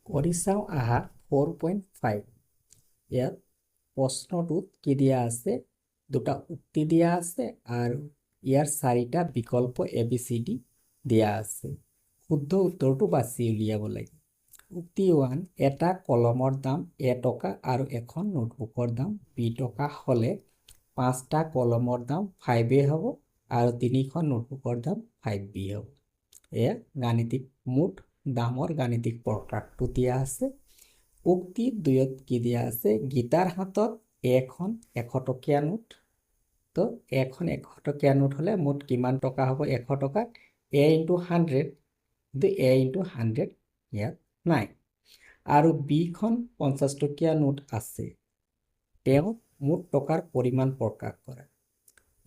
কৰি চাওঁ আহা 4.5 ইয়াত প্ৰশ্নটোত কি দিয়া আছে দুটা উক্তি দিয়া আছে আৰু ইয়াৰ চাৰিটা বিকল্প ABCD দিয়া আছে শুদ্ধ উত্তৰটো বাছি উলিয়াব লাগে উক্তি 1 এটা কলমৰ দাম A টকা আৰু এখন নোটবুকৰ দাম B টকা হলে 5টা কলমৰ দাম 5A হ'ব আৰু 3খন নোটবুকৰ দাম 5B হ'ব এয়া গাণিতিক মুঠ দামৰ গাণিতিক প্ৰকাৰটো দিয়া আছে উক্তি 2ত কি দিয়া আছে গীতাৰ হাতত এখন 100 টকীয়া নোট তো এখন 100 টকীয়া নোট হলে মুঠ কিমান টকা হ'ব 100 টকা A * 100 কিন্তু A * 100 ইয়াত নাই আৰু B খন 50 টকীয়া নোট আছে তেওঁ মুঠ টকাৰ পৰিমাণ প্ৰকাশ কৰে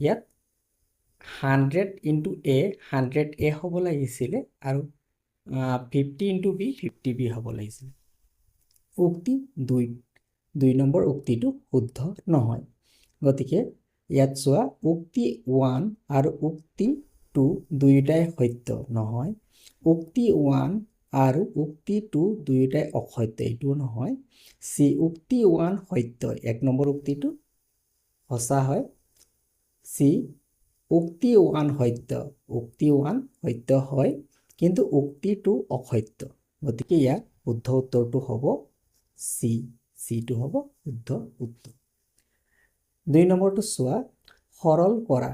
ইয়াত 100 * A 100A হ'ব লাগিছিলে আৰু 50 * B 50B হ'ব লাগিছিলে উক্তি 2 নম্বৰ উক্তিটো শুদ্ধ নহয় গতিকে ইয়াত চোৱা উক্তি 1 আৰু উক্তি 2 দুয়োটাই সত্য নহয় উক্তি 1 আৰু উক্তি 2 দুয়োটাই অসত্য এইটো নহয় সি উক্তি 1 সত্য এক নম্বৰ উক্তিটো সঁচা হয় সি উক্তি 1 সত্য হয় কিন্তু উক্তি 2 অসত্য গতিকে ইয়াৰ শুদ্ধ উত্তৰটো হ'ব সিটো হ'ব শুদ্ধ উত্তৰ 2 নম্বৰটো চোৱা সৰল কৰা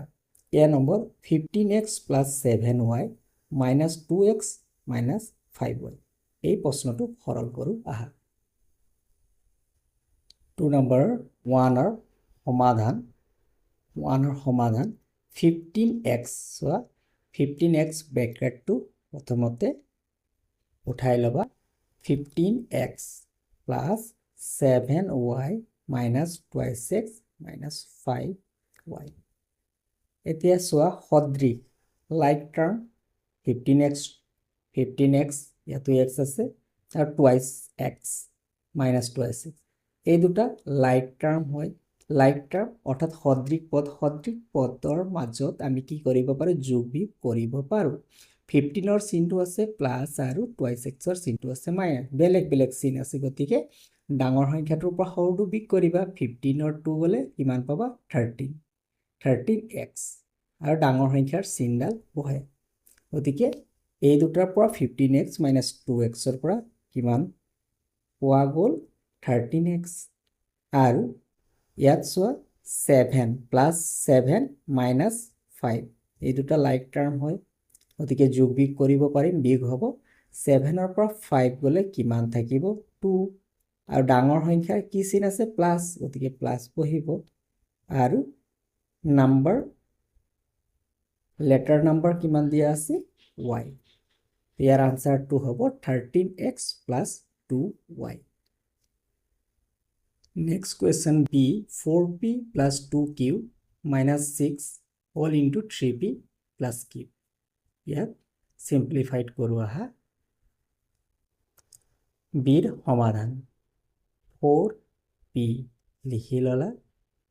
এ number 15x + 7y - 2x - 5y এই প্ৰশ্নটো সৰল কৰোঁ আহা 2 নম্বৰ 1ৰ সমাধান 15x চোৱা 15x ব্ৰেকেটটো প্ৰথমতে উঠাই ল'বা 15x + 7y - 2x - 5y এতিয়া চোৱা সদৃশ লাইক টাৰ্ম 15x ইয়াতো x আছে আৰু 2x - 2x এই দুটা লাইক টাৰ্ম হয় লাইক টাৰ্ম অৰ্থাৎ সদৃশ পদৰ মাজত আমি কি কৰিব পাৰোঁ যোগ বিয়োগ কৰিব পাৰোঁ 15ৰ চিনটো আছে প্লাছ আৰু 2x ৰ চিনটো আছে মাইনাছ বেলেগ বেলেগ চিন আছে গতিকে ডাঙৰ সংখ্যাটোৰ পৰা সৰুটো বিয়োগ কৰিবা 15ৰ 2 গ'লে কিমান পাবা 13x আৰু ডাঙৰ সংখ্যাৰ চিনডাল বহে গতিকে এই দুটাৰ পৰা 15x - 2x ৰ পৰা কিমান পোৱা গ'ল 13x আৰু ইয়াত চোৱা 7 + 7 - 5 এই দুটা লাইক টাৰ্ম হয় গতিকে যোগ বিয়োগ কৰিব পাৰিম বিয়োগ হ'ব 7ৰ পৰা 5 গ'লে কিমান থাকিব 2 আৰু ডাঙৰ সংখ্যাৰ কি চিন আছে প্লাছ গতিকে প্লাছ বহিব আৰু নাম্বাৰ লেটাৰ নাম্বাৰ কিমান দিয়া আছে y ইয়াৰ আনসাৰটো হ'ব 13x + 2y Next question B 4p + 2q - 6 all into 3p + q ইয়াত simplified কৰো আহা বিৰ সমাধান 4p লিখি ললা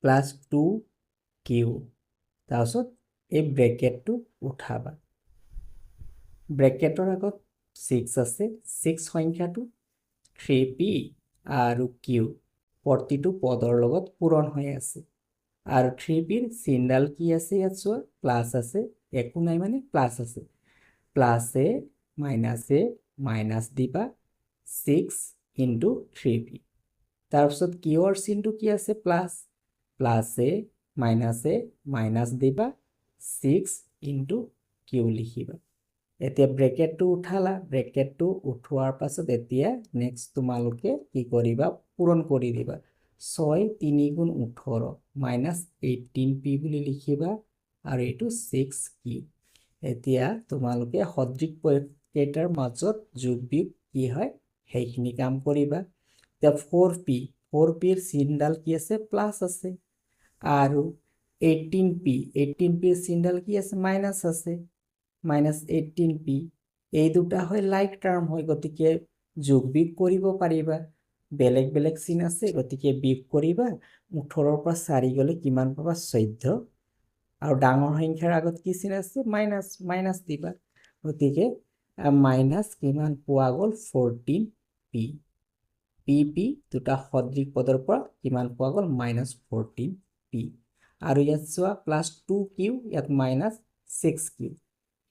+ 2q তাৰপিছত এই ব্ৰেকেটটো উঠাবা ব্ৰেকেটৰ আগত 6 আছে 6 সংখ্যাটো 3p আৰু q প্ৰতিটো পদৰ লগত পূৰণ হৈ আছে আৰু 3pৰ চিনডাল কি আছে ইয়াত চোৱা প্লাছ আছে একো নাই মানে প্লাছ আছে প্লাছে মাইনাছ দিবা 6 * 3p তাৰপিছত কিউৰ চিনটো কি আছে প্লাছে মাইনাছ দিবা 6 * q লিখিবা এতিয়া ব্ৰেকেটটো উঠালা ব্ৰেকেটটো উঠোৱাৰ পাছত এতিয়া নেক্সট তোমালোকে কি কৰিবা পূৰণ কৰি দিবা 6 × 3 × 18 - 18p বুলি লিখিবা আৰু এইটো 6q এতিয়া তোমালোকে সদৃশ কেইটাৰ মাজত যোগ বিয়োগ কি হয় সেইখিনি কাম কৰিবা এতিয়া 4pৰ চিনডাল কি আছে প্লাছ আছে আৰু 18pৰ চিনডাল কি আছে মাইনাছ আছে -18p এই দুটা হয় লাইক টাৰ্ম হয় গতিকে যোগ বিয়োগ কৰিব পাৰিবা বেলেগ বেলেগ চিন আছে গতিকে বিয়োগ কৰিবা 18ৰ পৰা 4 গ'লে কিমান পাবা 14 আৰু ডাঙৰ সংখ্যাৰ আগত কি চিন আছে মাইনাছ দিবা গতিকে মাইনাছ কিমান পোৱা গ'ল 14 পি পি দুটা সদৃশ পদৰ পৰা কিমান পোৱা গ'ল -14 পি আৰু ইয়াত চোৱা +2q ইয়াত -6q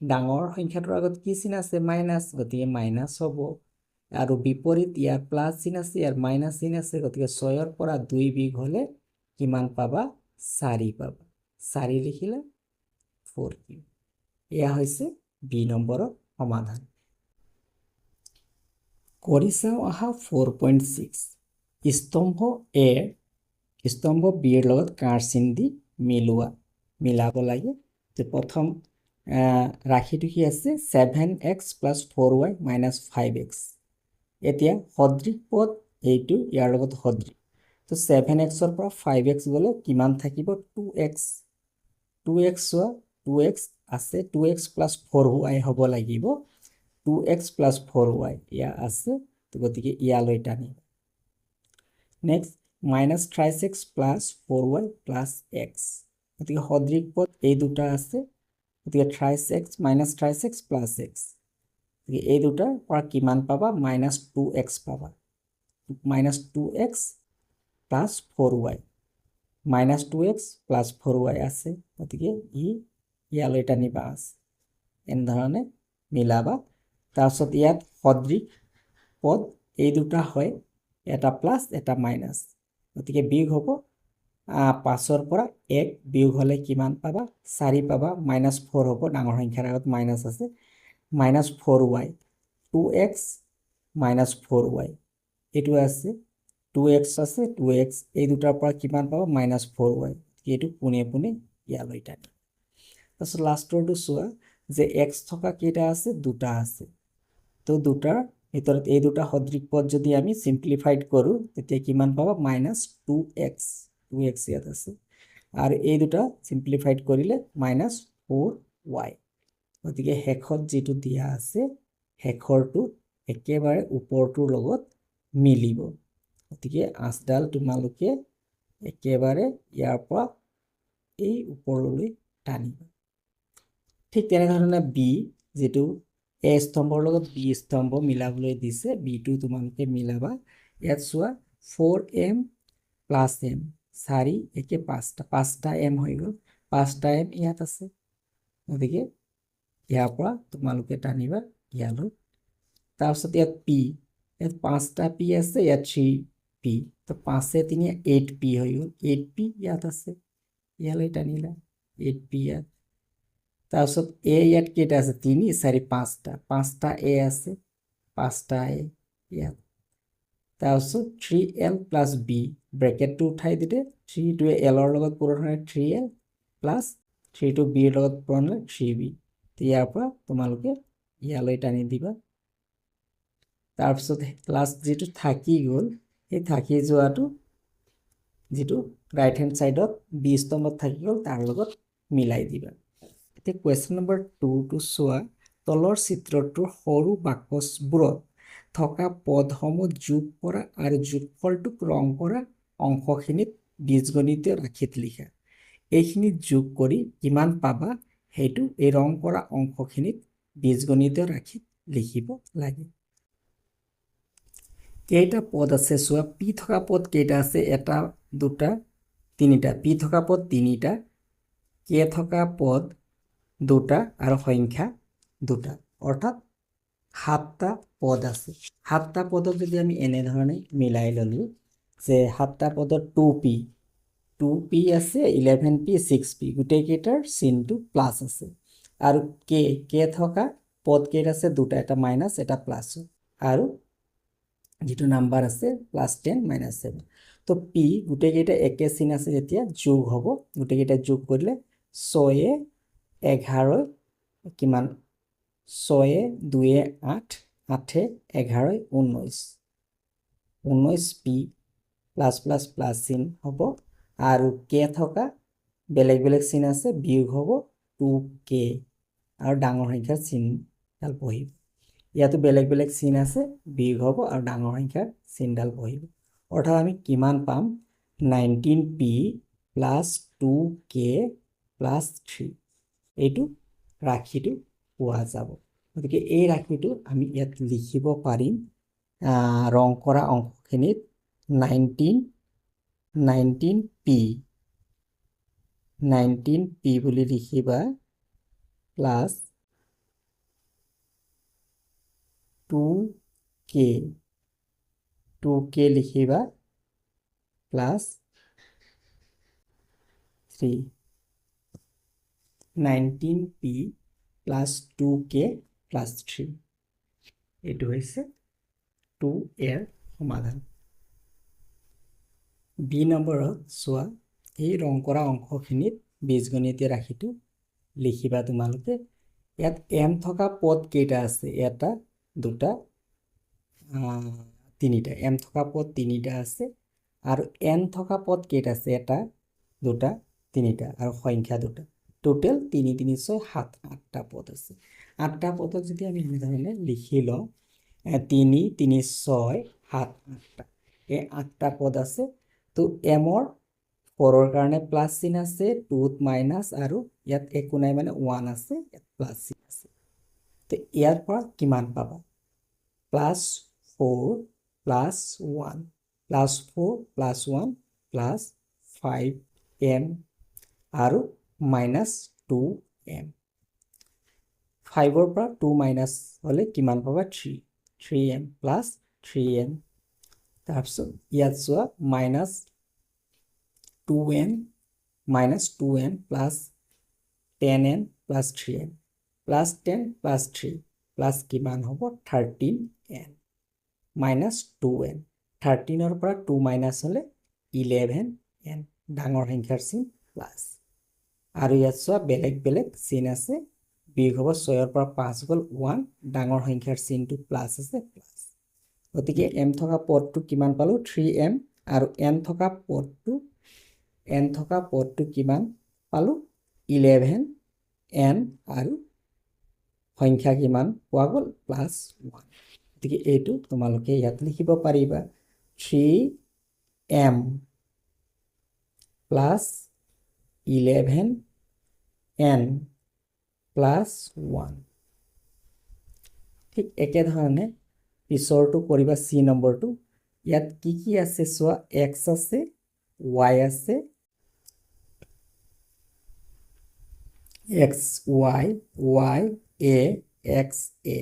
ডাঙৰ সংখ্যাটোৰ আগত কি চিন আছে মাইনাছ গতিকে মাইনাছ হ'ব আৰু বিপৰীত ইয়াৰ প্লাছ চিন আছে ইয়াৰ মাইনাছ চিন আছে গতিকে 6ৰ পৰা 2 বিয়োগ হ'লে কিমান পাবা 4 পাবা 4 লিখিলে 4q এয়া হৈছে বি নম্বৰৰ সমাধান কৰি চাওঁ আহা 4.6 স্তম্ভ এ স্তম্ভ বি ৰ লগত কাৰ চিন দি মিলাব লাগে তো প্ৰথম ৰাশিটো কি আছে 7x + 4y - 5x এতিয়া সদৃশ পদ এইটো ইয়াৰ লগত সদৃশ তো 7x ৰ পৰা 5x গ'লে কিমান থাকিব 2x চোৱা 2x আছে 2x + 4y হ'ব লাগিব 2x + 4y ইয়া আছে তো গতিকে ইয়ালৈ টানিম নেক্সট -3x + 4y + x গতিকে সদৃশ পদ এই দুটা আছে গতিকে 3x -3x + x গতিকে এই দুটাৰ পৰা কিমান পাবা -2x পাবা -2x + 4y -2x + 4y আছে গতিকে ইয়ালৈ টানিবা আছে এনেধৰণে মিলাবা তাৰপিছত ইয়াত সদৃশ পদ এই দুটা হয় এটা প্লাস এটা মাইনাস গতিকে বিয়োগ হ'ব 5ৰ পৰা 1 বিয়োগ হ'লে কিমান পাবা 4 পাবা -4 হ'ব ডাঙৰ সংখ্যাৰ আগত মাইনাস আছে -4y 2x -4y এটো আছে 2x আছে 2x এই দুটাৰ পৰা কিমান পাবা -4y এটো পুনে পুনে ইয়ালৈ টানি তাৰপিছত লাষ্টৰটো চোৱা যে x থকা কেইটা আছে দুটা আছে তো দুটাৰ ভিতৰত এই দুটা সদৃশ পদ যদি আমি সিম্পলিফাইড কৰো তেতিয়া কিমান পাবা -2x ইয়াত আছে আৰু এই দুটা সিম্পলিফাইড কৰিলে -4y গতিকে হেখত যেটো দিয়া আছে হেখৰটো একেবাৰে ওপৰটোৰ লগত মিলিব গতিকে আঁচডাল তোমালোকে একেবাৰে ইয়াৰ পৰা এই ওপৰলৈ টানিবা ঠিক তেনেধৰণে বি যেটো এ স্তম্ভৰ লগত বি স্তম্ভ মিলাবলৈ দিছে বি2 তোমালোকে মিলাবা ইয়াত চোৱা 4m + m 4 একে 5টা m হৈ গ'ল 5টা m ইয়াত আছে গতিকে ইয়াৰ পৰা তোমালোকে টানিবা ইয়ালৈ তাৰপিছত ইয়াত p ইয়াত 5টা p আছে ইয়াত 3p তো 5 এ 3 8p হৈ গ'ল 8p ইয়াত আছে ইয়ালৈ টানিলা 8p ইয়াত তাৰপিছত a ইয়াত কেইটা আছে 3 4 5টা a আছে 5টা a ইয়াত তাৰপিছত 3l + b ব্ৰেকেটটো উঠাই দিলে 3 টো l ৰ লগত পূৰণ হয় 3l + 3 টো b ৰ লগত পূৰণ হয় 3b ইয়াৰ পৰা তোমালোকে ইয়ালৈ টানি দিবা তাৰপিছত লাষ্ট যেটো থাকি গ'ল এই থাকি যোৱাটো যেটো ৰাইট হ্যান্ড সাইডত বি স্তম্ভত থাকি গ'ল তাৰ লগত মিলাই দিবা এতিয়া কোৱেশ্চন নম্বৰ 2 টো চোৱা তলৰ চিত্ৰটোৰ সৰু বাকচবোৰত থকা পদসমূহ যোগ কৰা আৰু যোগফলটোক ৰং কৰা অংশখিনিত বীজগণিতীয় ৰাশিত লিখা এইখিনি যোগ কৰি কিমান পাবা হেতু এই ৰং কৰা অংশখিনিত বীজগণিতীয় ৰাশিত লিখিব লাগে কেইটা পদ আছে চোৱা পি থকা পদ কেইটা আছে এটা দুটা তিনিটা পি থকা পদ তিনিটা কে থকা পদ দুটা আৰু সংখ্যা দুটা অৰ্থাৎ 7টা পদ আছে 7টা পদক যদি আমি এনে ধৰণে মিলাই ললো যে 7টা পদত 2p আছে 11p 6p গুটেই কেইটাৰ চিনটো প্লাস আছে আৰু কে থকা পদ কেইটা আছে দুটা এটা মাইনাস এটা প্লাস আৰু যেটো নাম্বার আছে +10 -7 তো p গুটেই কেইটা একে চিন আছে যেতিয়া যোগ হ'ব গুটেই কেইটা যোগ কৰিলে 6 এ 11 কিমান 6 এ 2 এ 8 8 এ 11 19 19p ++ চিন হ'ব আৰু কে থকা বেলেগ বেলেগ চিন আছে বিয়োগ হ'ব 2k আৰু ডাঙৰ সংখ্যাৰ চিন ডাল বহিব ইয়াতো বেলেগ বেলেগ চিন আছে বিয়োগ হ'ব আৰু ডাঙৰ সংখ্যাৰ চিনডাল বহিব অৰ্থাৎ আমি কিমান পাম 19p + 2k + 3 এইটো ৰাশিটো পোৱা যাব গতিকে এই ৰাশিটো আমি ইয়াত লিখিব পাৰিম ৰং কৰা অংশখিনিত 19p বুলি লিখিবা প্লাছ 2k লিখিবা plus 3 19p plus 2k plus 3 এইটো হৈছে 2a ৰ সমাধান বি নম্বৰত চোৱা এই ৰং কৰা অংশখিনিত বীজগণিতীয় ৰাশিটো লিখিবা তোমালোকে ইয়াত m থকা পদ কেইটা আছে এটা দুটা তিনিটা m থকা পদ তিনিটা আছে আৰু n থকা পদ কেইটা আছে এটা দুটা তিনিটা আৰু সংখ্যা দুটা টোটেল 3 3 6 7 8টা পদ আছে 8টা পদক যদি আমি এনেধৰণে লিখি লওঁ 3 3 6 7 8টা এই 8টা পদ আছে তো m ৰ 4ৰ কাৰণে প্লাস চিন আছে 2ত মাইনাস আৰু ইয়াত একো নাই মানে 1 আছে ইয়াত প্লাস চিন আছে তো ইয়াৰ পৰা কিমান পাবা plus 4 plus 1 plus 4 plus 1 plus 5m আৰু মাইনাস 2m 5ৰ পৰা 2 মাইনাস হলে কিমান পাবা 3m প্লাস 3m তাৰপিছত ইয়াত চোৱা minus 2n plus 10n plus 3n plus 10 plus 3 plus কিমান হ'ব 13n minus 2n 13ৰ পৰা 2 মাইনাস হলে 11n ডাঙৰ সংখ্যাৰ চিন প্লাস আৰু ইয়াত চোৱা বেলেগ বেলেগ চিন আছে বিয়োগ হ'ব 6ৰ পৰা 5 গল 1 ডাঙৰ সংখ্যাৰ চিনটো প্লাস আছে প্লাস গতিকে m থকা পদটো কিমান পালো 3m আৰু n থকা পদটো কিমান পালো 11n আৰু সংখ্যা কিমান পোৱা গল প্লাস 1 গতিকে এইটো তোমালোকে ইয়াত লিখিব পাৰিবা 3m প্লাস 11n প্লাস 1 ঠিক একে ধৰণে পিছৰটো কৰিবা c নম্বৰটো ইয়াত কি আছে চোৱা x আছে y আছে x y y a x a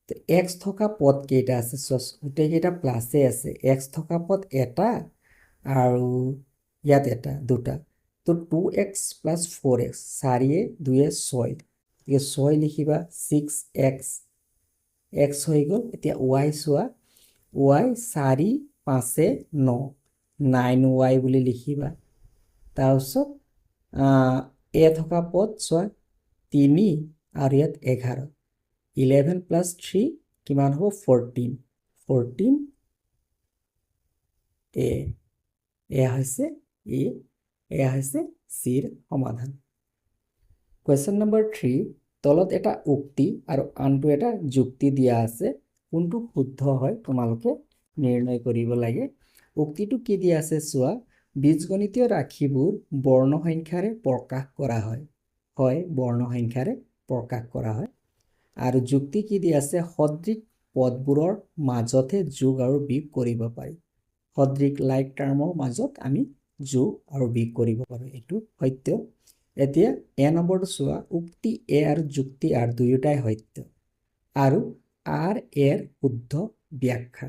তো x থকা পদ কেইটা আছে গোটেই কেইটা প্লাসে আছে x থকা পদ এটা আৰু ইয়াত এটা দুটা তো 2x plus 4x 4 2 6 এই 6 লিখিবা 6x x হৈ গল এতিয়া y চোৱা y 4 5 9 9y বুলি লিখিবা তাৰপিছত a থকা পদ চোৱা 3 আৰু ইয়াত 11 11 plus 3 কিমান হ'ব 14 14 এয়া হৈছে চিৰ সমাধান কোৱেশ্চন নম্বৰ 3 তলত এটা উক্তি আৰু আনটো এটা যুক্তি দিয়া আছে কোনটো শুদ্ধ হয় তোমালোকে নিৰ্ণয় কৰিব লাগে উক্তিটো কি দিয়া আছে চোৱা বীজগণিতীয় ৰাশিবোৰ বৰ্ণ সংখ্যাৰে প্ৰকাশ কৰা হয় বৰ্ণ সংখ্যাৰে প্ৰকাশ কৰা হয় আৰু যুক্তি কি দিয়া আছে সদৃশ পদবোৰৰ মাজতে যোগ আৰু বিয়োগ কৰিব পাৰি সদৃশ লাইক টাৰ্মৰ মাজত আমি যোগ আৰু বিয়োগ কৰিব পাৰো এটো সত্য এতিয়া এ নম্বৰটো চোৱা উক্তি এ আৰু যুক্তি আৰ দুয়োটাই সত্য আৰু আৰ এৰ শুদ্ধ ব্যাখ্যা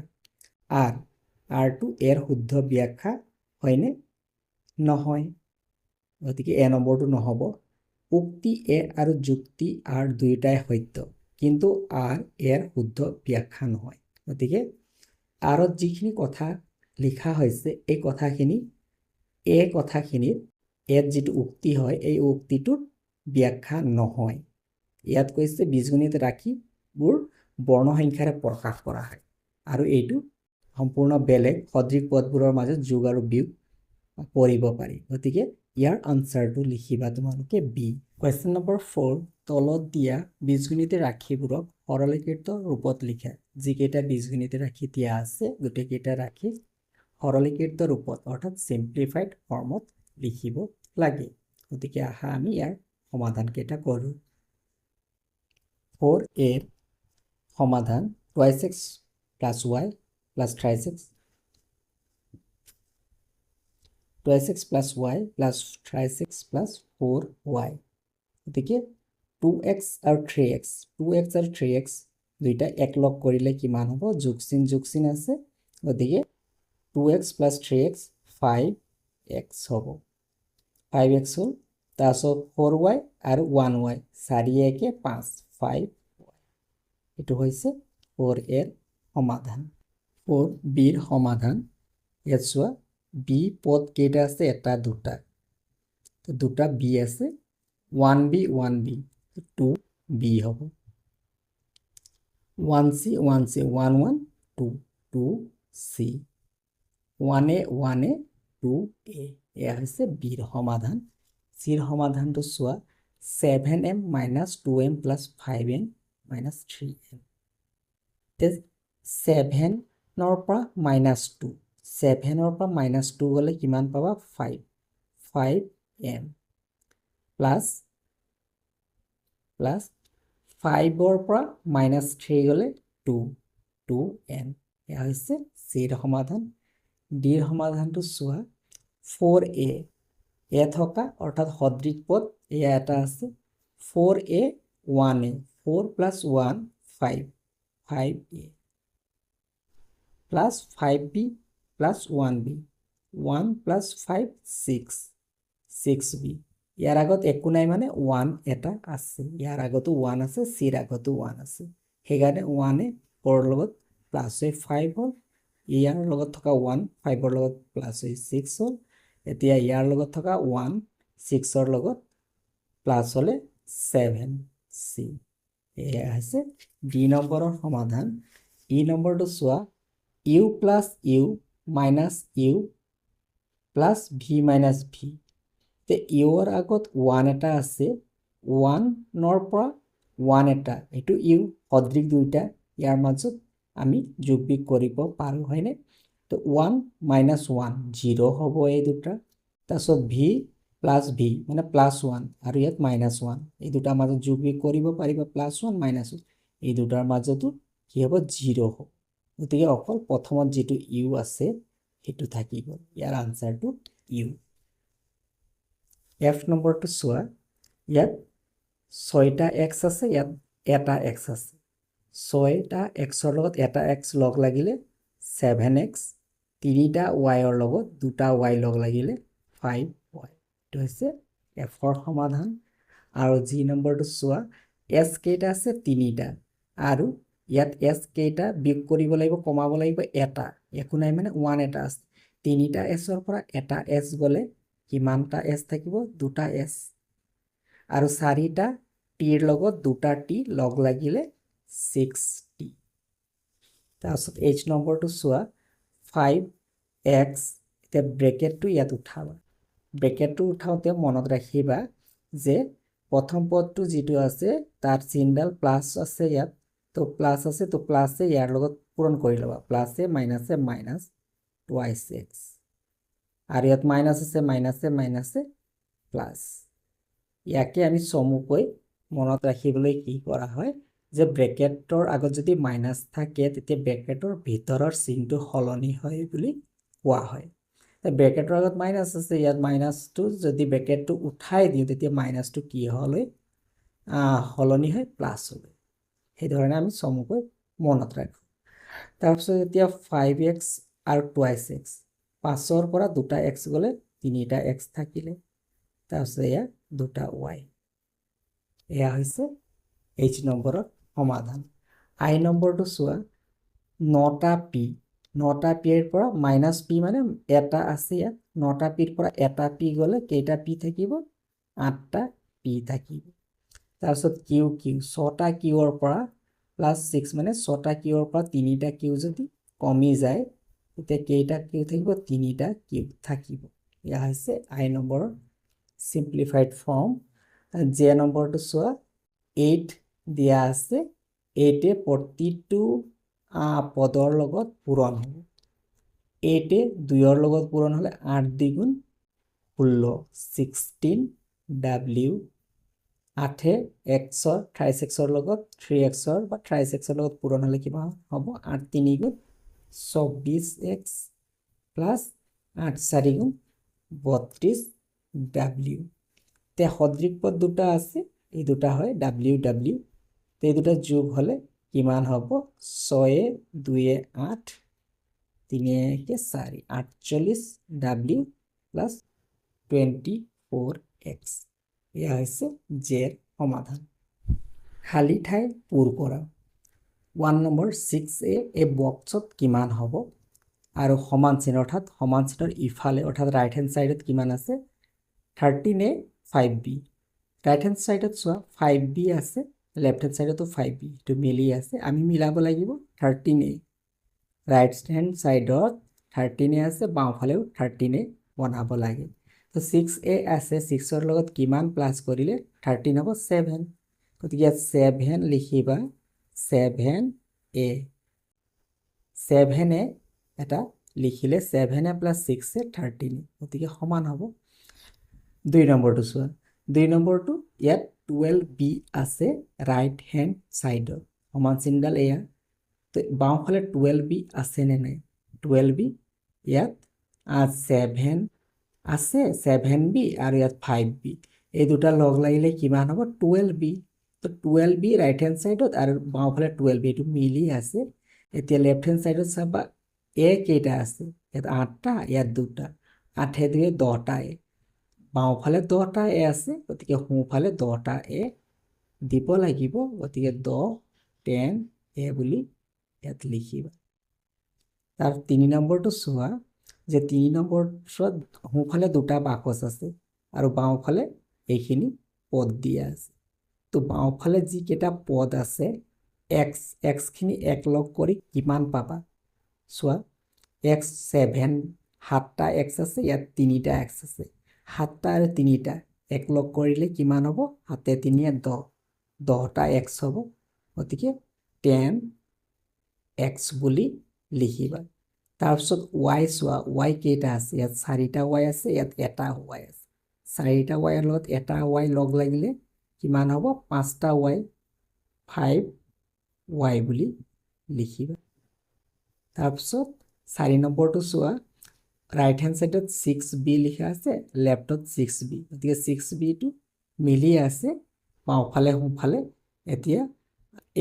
আৰ টু এৰ শুদ্ধ ব্যাখ্যা হয়নে নহয় গতিকে এ নম্বৰটো নহব উক্তি এ আৰু যুক্তি আৰ দুয়োটাই সত্য কিন্তু আৰ এৰ শুদ্ধ ব্যাখ্যা নহয় গতিকে আৰত যিখিনি কথা লিখা হৈছে এই কথাখিনিত ইয়াত যেটো উক্তি হয় এই উক্তিটোৰ ব্যাখ্যা নহয় ইয়াত কৈছে বীজগণিত ৰাশিবোৰ বৰ্ণ সংখ্যাৰে প্ৰকাশ কৰা হয় আৰু এইটো সম্পূৰ্ণ বেলেগ সদৃশ পদবোৰৰ মাজত যোগ আৰু বিয়োগ কৰিব পাৰি গতিকে ইয়াৰ আনসাৰটো লিখিবা তোমালোকে বি কোৱেশ্চন নম্বৰ 4 তলত দিয়া বীজগণিত ৰাশিবোৰক সৰলীকৃত ৰূপত লিখা যিকেইটা বীজগণিত ৰাশি দিয়া আছে গোটেইকেইটা ৰাশি সৰলীকৃত ৰূপত অৰ্থাৎ সিম্পলিফাইড ফৰ্মত লিখিব লাগে গতিকে আহা আমি ইয়াৰ সমাধান কেইটা কৰো 4 এৰ সমাধান 2x plus y plus twice x twice x plus y plus twice x plus 4y গতিকে 2x আৰু 3x 2x আৰু 3x দুইটা একলগ কৰিলে কিমান হ'ব যোগচিন আছে গতিকে 2x plus 3x 5x হ'ব 5x হ'ল তাৰপিছত 4y আৰু 1y 4 একে 5 5y এইটো হৈছে 4a ৰ সমাধান 4b ৰ সমাধান ইয়াত চোৱা b পদ কেইটা আছে এটা দুটা তো দুটা b আছে 1b 2b হ'ব 1c 1 2 2c 1a 2a এয়া হৈছে b ৰ সমাধান c ৰ সমাধানটো চোৱা 7m - 2m + 5n - 3m তে 7 নৰ পৰা -2 7 ৰ পৰা -2 গলে কিমান পাবা 5 5m প্লাস 5 ৰ পৰা -3 গলে 2 2n এয়া হৈছে c ৰ সমাধান d ৰ সমাধানটো চোৱা 4a এ থকা অৰ্থাৎ সদৃশ পদ এয়া এটা আছে 4a 1a 4 + 1 5 5a plus 5b plus 1b 1 plus 5 6 6b ইয়াৰ আগত একো নাই মানে 1 এটা আছে ইয়াৰ আগতো 1 আছে c ৰ আগতো 1 আছে হেগানে 1 এ 4 ৰ লগত প্লাস 5 হ'ল ইয়াৰ লগত থকা 1 5 ৰ লগত প্লাস 6 হ'ল এতিয়া ইয়াৰ লগত থকা 1 6 ৰ লগত প্লাস হলে 7c এয়া আছে d নম্বৰৰ সমাধান e নম্বৰটো চোৱা u plus u minus u plus v minus v তে u ৰ আগত 1 এটা আছে 1 নৰ পৰা 1 এটা এটো u সদৃশ দুইটা ইয়াৰ মাজত আমি যোগবিয়োগ কৰিব পাৰো হয়নে তো 1 minus 1 0 হ'ব এই দুটা তাৰছত v plus v মানে +1 আৰু ইয়াত -1 এই দুটা মাজত যোগবিয়োগ কৰিব পাৰিবা +1 -1 এই দুটাৰ মাজতো কি হ'ব 0 হ'ব গতিকে অকল প্ৰথমত যেটো u আছে হেতু থাকি গল ইয়াৰ আনসাৰটো u f নম্বৰটো চোৱা ইয়াত 6টা x আছে ইয়াত এটা x আছে 6টা x ৰ লগত এটা x লগ লাগিলে 7x 3টা y ৰ লগত দুটা y লগ লাগিলে 5y এটো হৈছে f ৰ সমাধান আৰু g নম্বৰটো চোৱা s কেইটা আছে 3টা আৰু ইয়াত s কেইটা বিয়োগ কৰিব লাগিব কমাব লাগিব এটা একো নাই মানে 1 এটা আছে 3টা s ৰ পৰা এটা s গলে কিমানটা s থাকিব দুটা s আৰু 4টা t ৰ লগত দুটা t লগ লাগিলে 6t তাৰপিছত h নম্বৰটো চোৱা 5x তে ব্ৰেকেটটো ইয়াত উঠাবা ব্ৰেকেটটো উঠাওতে মনত ৰাখিবা যে প্ৰথম পদটো যেটো আছে তাৰ চিহ্নডাল প্লাস আছে ইয়াত তো প্লাস আছে তো প্লাসে ইয়াৰ লগত পূৰণ কৰি লবা প্লাসে মাইনাসে twice x আৰু ইয়াত মাইনাস আছে মাইনাসে প্লাস ইয়াকে আমি চমুকৈ মনত ৰাখিবলৈ কি কৰা হয় যে ব্ৰেকেটৰ আগত যদি মাইনাস থাকে তেতিয়া ব্ৰেকেটৰ ভিতৰৰ চিহ্নটো হলনি হয় বুলি কোৱা হয় ব্ৰেকেটৰ আগত মাইনাস আছে ইয়াত মাইনাসটো যদি ব্ৰেকেটটো উঠাই দিও তেতিয়া মাইনাসটো কি হলৈ হলনি হয় প্লাস হ'ব এই ধৰণে আমি চমুকৈ মনত ৰাখো তাৰপিছত এতিয়া 5x আৰু 2x 5 ৰ পৰা দুটা x গলে 3টা x থাকিলে তাৰপিছত এয়া দুটা y এয়া হৈছে h নম্বৰৰ সমাধান i নম্বৰটো চোৱা 9টা p 9টা p ৰ পৰা -p মানে এটা আছে ইয়াত 9টা p ৰ পৰা এটা p গলে কেইটা p থাকিব 8টা p থাকিব তাৰপিছত q 6টা q ৰ পৰা +6 মানে 6টা q ৰ পৰা 3টা q যদি কমি যায় তেতিয়া কেইটা q থাকিব 3টা q থাকিব ইয়া হৈছে i নম্বৰৰ simplified form j নম্বৰটো চোৱা 8 দিয়া আছে 8 এ প্ৰতিটো পদৰ লগত পূৰণ হ'ব 8 এ 2 ৰ লগত পূৰণ হলে 8 দ্বিগুণ 16 16 w 8 xৰ 36ৰ লগত 3xৰ বা 36ৰ লগত পূৰণ হ'লে কিমান হ'ব 8 3 গুণ 24x প্লাস 8 4 গুণ 32w তে সদৃশ পদ দুটা আছে এই দুটা হয় ww তে এই দুটা যোগ হলে কিমান হ'ব 6 2 8 3 1 4 48w প্লাস 24x এয়া হৈছে জেৰ সমাধান খালি ঠাই পূৰ কৰা 1 নম্বৰ 6a এই বক্সত কিমান হ'ব আৰু সমান চিন অৰ্থাৎ সমান চিনৰ ইফালে অৰ্থাৎ ৰাইট হ্যান্ড সাইডত কিমান আছে 13a 5b ৰাইট হ্যান্ড সাইডত চোৱা 5b আছে লেফট হ্যান্ড সাইডতো 5b তো মিলি আছে আমি মিলাব লাগিব 13a রাইট হ্যান্ড সাইডত 13a আছে বাওঁফালেও 13a বনাব লাগে তো 6a আছে 6 ৰ লগত কিমান প্লাস কৰিলে 13 হ'ব 7 গতিকে 7 লিখিবা 7a 7a এটা লিখিলে 7a প্লাস 6a 13 গতিকে সমান হ'ব 2 নম্বৰটো চোৱা 2 নম্বৰটো ইয়াত 12b আছে রাইট হ্যান্ড সাইডত সমান চিনডাল এয়া তো বাওঁফালে 12b আছে নে নাই 12b ইয়াত 7 আছে 7b আৰু ইয়াত 5b এই দুটা লগ লাগিলে কিমান হ'ব 12b তো 12b রাইট হ্যান্ড সাইডত আৰু বাওঁফালে 12b এটো মিলি আছে এতিয়া লেফট হ্যান্ড সাইডত চাবা এ কেইটা আছে ইয়াত 8টা ইয়াত 2টা 8 এ 2 10টা এ বাওঁফালে 10টা এ আছে গতিকে সোঁফালে 10টা এ দিব লাগিব গতিকে 10 10 এ বুলি ইয়াত লিখিবা তাৰ 3 নম্বৰটো চোৱা যে 3 নম্বৰত সোঁফালে 2টা বাকচ আছে আৰু বাওঁফালে এইখিনি পদ দিয়া আছে তো বাওঁফালে যি কেইটা পদ আছে x খিনি একলগ কৰি কিমান পাবা চোৱা x 7 7টা x আছে ইয়াত 3টা x আছে 7টা আৰু 3টা একলগ কৰিলে কিমান হ'ব 7 3 10 10টা x হ'ব গতিকে 10x বুলি লিখিবা তাৰপিছত y চোৱা y কেইটা আছে ইয়াত 4টা y আছে ইয়াত এটা y আছে 4টা y ৰ লগত এটা y লগ লাগিলে কিমান হ'ব 5টা y 5y বুলি লিখিবা তাৰপিছত 4 নম্বৰটো চোৱা রাইট হ্যান্ড সাইডত 6b লিখা আছে লেফটত 6b গতিকে 6b টো মিলি আছে বাওঁফালে সোঁফালে এতিয়া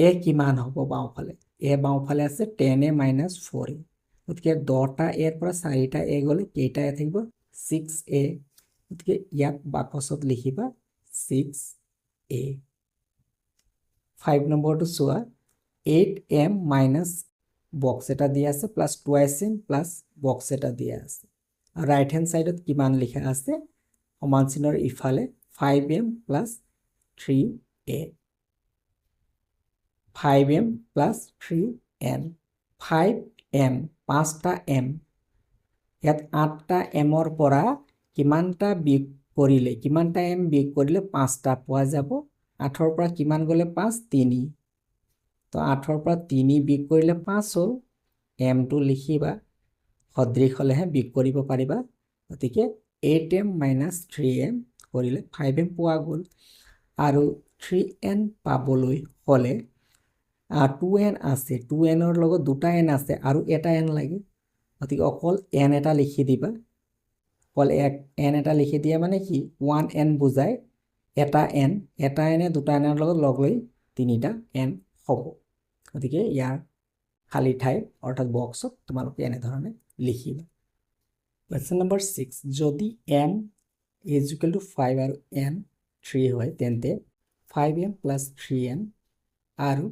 a কিমান হ'ব বাওঁফালে a বাওঁফালে আছে 10a - 4a গতিকে 10টা a ৰ পৰা 4টা a গ'লে কেইটা a থাকিব 6a গতিকে ইয়াত বাকচত লিখিবা 6a 5 নম্বৰটো চোৱা 8m - বক্স এটা দিয়া আছে প্লাস 2m প্লাস বক্স এটা দিয়া আছে আৰু ৰাইট হ্যান্ড সাইডত কিমান লিখা আছে সমান চিনৰ ইফালে 5m plus 3a 5m plus 3n 5m 5টা m ইয়াত 8টা m ৰ পৰা কিমানটা বিয়োগ কৰিলে কিমানটা m বিয়োগ কৰিলে 5টা পোৱা যাব 8ৰ পৰা কিমান গ'লে 5 3 তো 8ৰ পৰা 3 বিয়োগ কৰিলে 5 হ'ল m টো লিখিবা সদৃশ হলেহে বিয়োগ কৰিব পাৰিবা গতিকে 8m - 3m কৰিলে 5m পোৱা গ'ল আৰু 3n পাবলৈ হলে 2n আছে 2n ৰ লগত দুটা n আছে আৰু এটা n লাগে গতিকে অকল n এটা লিখি দিবা অকল n এটা লিখি দিয়া মানে কি 1n বুজায় এটা n এ দুটা n ৰ লগত লগ লৈ তিনিটা n হ'ব গতিকে ইয়াৰ খালি ঠাই অৰ্থাৎ বক্সত তোমালোকে এনে ধৰণে লিখিবা কোৱেশ্চন নম্বৰ 6 যদি m = 5 আৰু n 3 হয় তেন্তে 5m + 3n আৰু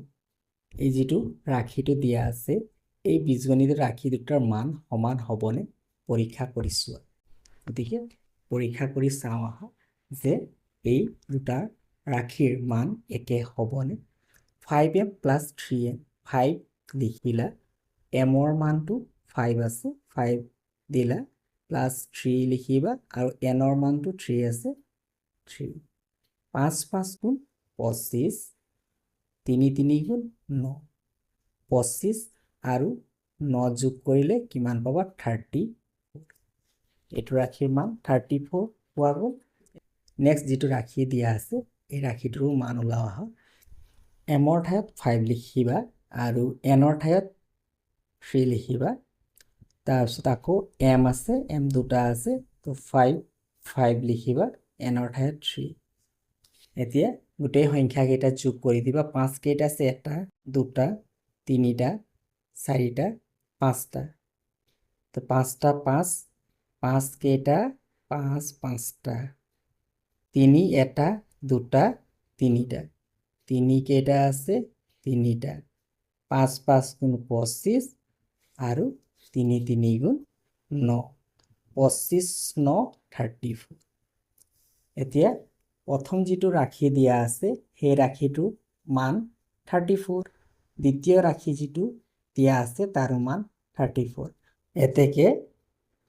এই যেটো ৰাখিটো দিয়া আছে এই বীজগণিত ৰাখি দুটাৰ মান সমান হ'বনে পৰীক্ষা কৰি চোৱা গতিকে পৰীক্ষা কৰি চাওঁ আহা যে এই দুটা ৰাখিৰ মান একে হ'বনে 5m + 3n 5 লিখিলা m ৰ মানটো 5 আছে 5 দিলা প্লাস 3 লিখিবা আৰু n ৰ মানটো 3 আছে 3 5 5 গুণ 25 3 3 গুণ 9 25 আৰু 9 যোগ কৰিলে কিমান পাবা 34 এইটো ৰাখিৰ মান 34 পোৱা গ'ল নেক্সট যেটো ৰাখি দিয়া আছে এই ৰাশিটোৰ মান ওলোৱা হয় এমৰ ঠাইত 5 লিখিবা আৰু এনৰ ঠাইত 3 লিখিবা তাৰপিছত আকৌ এম আছে এম দুটা আছে তো 5 লিখিবা এনৰ ঠাইত 3 এতিয়া গোটেই সংখ্যা কেইটা যোগ কৰি দিবা 5 কেইটা আছে 1টা 2টা 3টা 4টা 5টা তো 5টা 5 5 কেইটা 5 5টা 3 এটা 2টা 3টা 3 কেইটা আছে 3টা 5 5 গুণ 25 আৰু 3 3 গুণ 9 25 9 34 এতিয়া প্ৰথম যিটো ৰাশি দিয়া আছে সেই ৰাশিটো মান 34 দ্বিতীয় ৰাশি যিটো দিয়া আছে তাৰ মান 34 এতেকে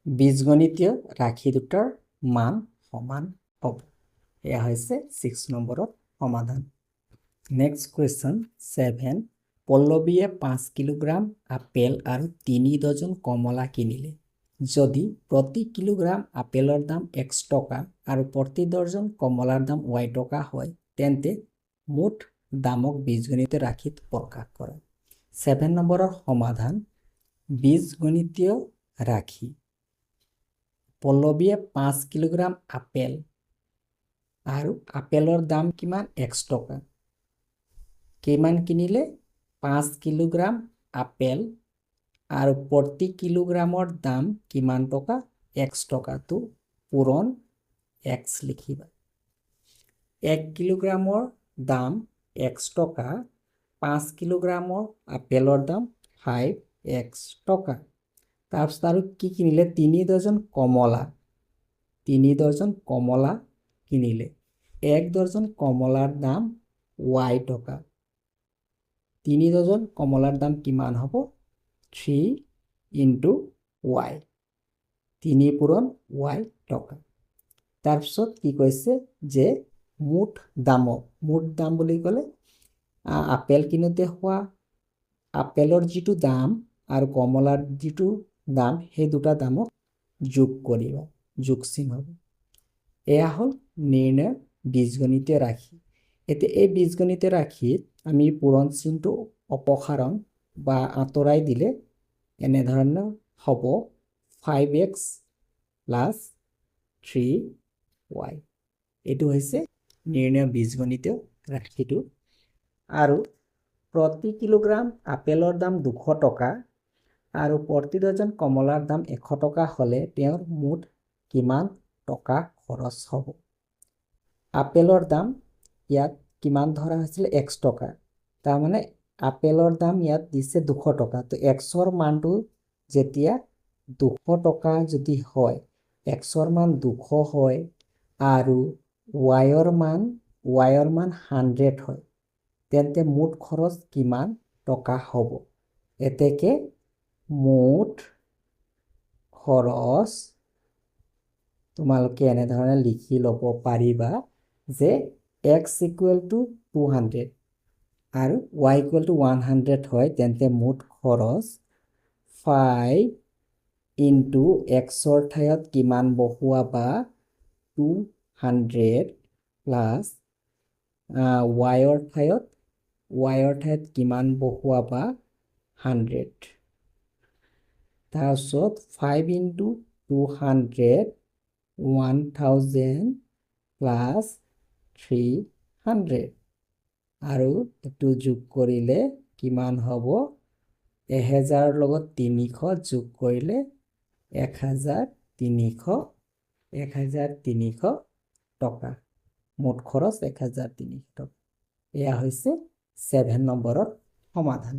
বীজগণিতীয় ৰাশি দুটাৰ মান সমান হ'ব এয়া হৈছে 6 নম্বৰৰ সমাধান নেক্সট কোৱেশ্চন 7 পল্লৱীয়ে 5 কিলোগ্ৰাম আপেল আৰু 3 ডজন কমলা কিনিলে যদি প্ৰতি কিলোগ্ৰাম আপেলৰ দাম x টকা আৰু প্ৰতি ডজন কমলাৰ দাম y টকা হয় তেন্তে মুঠ দামক বীজগণিতীয় ৰাশিত প্ৰকাশ কৰা 7 নম্বৰৰ সমাধান বীজগণিতীয় ৰাশি পল্লৱীয়ে 5 কিলোগ্ৰাম আপেল আৰু আপেলৰ দাম কিমান x টকা কিমান কিনিলে 5 কিলোগ্ৰাম আপেল আৰু প্ৰতি কিলোগ্ৰামৰ দাম কিমান টকা x টকাটো পূৰণ x লিখিবা 1 কিলোগ্ৰামৰ দাম x টকা 5 কিলোগ্ৰামৰ আপেলৰ দাম 5x টকা তাৰপিছত আৰু কি কিনিলে 3 ডজন কমলা 3 ডজন কমলা কিনিলে 1 ডজন কমলাৰ দাম y টকা 3 ডজন কমলাৰ দাম কিমান হ'ব 3 into y 3 পূৰণ y টকা তাৰপিছত কি কৈছে যে মুঠ দাম বুলি ক'লে আপেল কিনোতে হোৱা আপেলৰ যিটো দাম আৰু কমলাৰ যিটো দাম সেই দুটা দামক যোগ কৰিবা যোগ চিন হ'ব এয়া হ'ল নিৰ্ণয় বীজগণিতীয় ৰাশি এতিয়া এই বীজগণিতীয় ৰাশিত আমি পূৰণ চিনটো অপসাৰণ বা আঁতৰাই দিলে এনেধৰণৰ হ'ব 5x plus 3y এইটো হৈছে নিৰ্ণয় বীজগণিতীয় ৰাশিটো আৰু প্ৰতি কিলোগ্ৰাম আপেলৰ দাম 200 টকা আৰু প্ৰতি ডজন কমলাৰ দাম 100 টকা হ'লে তেওঁৰ মুঠ কিমান টকা খৰচ হ'ব আপেলৰ দাম ইয়াত কিমান ধৰা হৈছিল x টকা তাৰ মানে আপেলৰ দাম ইয়াত দিছে 200 টকা তো xৰ মানটো যেতিয়া 200 টকা যদি হয় xৰ মান 200 হয় আৰু yৰ মান 100 হয় তেন্তে মুঠ খৰচ কিমান টকা হ'ব এতেকে মুঠ খৰচ তোমালোকে এনেধৰণে লিখি ল'ব পাৰিবা যে x = 200 আৰু y = 100 হয় তেন্তে মুঠ খৰচ 5 into xৰ ঠাইত কিমান বহুৱাবা 200 plus yৰ ঠাইত কিমান বহুৱাবা 100 তাৰপিছত 5 into 200 1000 plus 300 আৰু এইটো যোগ কৰিলে কিমান হ'ব 1000 লগত 300 যোগ কৰিলে 1300 টকা মুঠ খৰচ 1300 টকা এয়া হৈছে 7 নম্বৰৰ সমাধান